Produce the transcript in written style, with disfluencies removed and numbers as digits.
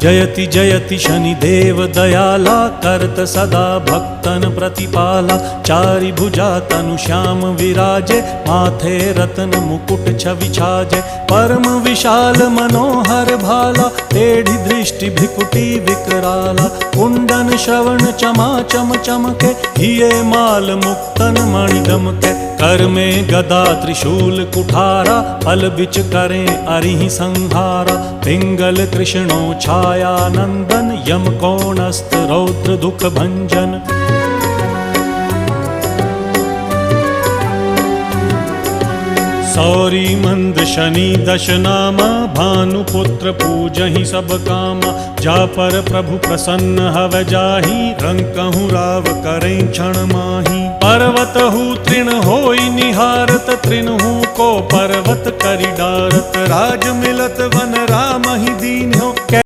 जयति जयति शनिदेव दयाला, करत सदा भक्तन प्रतिपाला। चारि भुजा तनु श्याम विराजे, माथे रत्न मुकुट छवि छाजे। परम विशाल मनोहर भाला, टेढ़ी दृष्टि भ्रिकुटी विकराला। कुंडन श्रवण चमा चम चमके, हिये माल मुक्तन मणि दमके। कर में गदा त्रिशूल कुठारा, पल बिच करें अरिहि संहारा। पिंगल कृष्णो छाया नंदन, यम कोणस्थ रौद्र दुख भंजन। सौरी मंद शनि दश नामा, भानुपुत्र पूजहि सब कामा। जा पर प्रभु प्रसन्न हव जाहि, रंकहु राव करें क्षण माही। पर्वत हु तृण होई निहारत, तृणहु को पर्वत करि डारत। राज मिलत वन राम ही दीन्हो,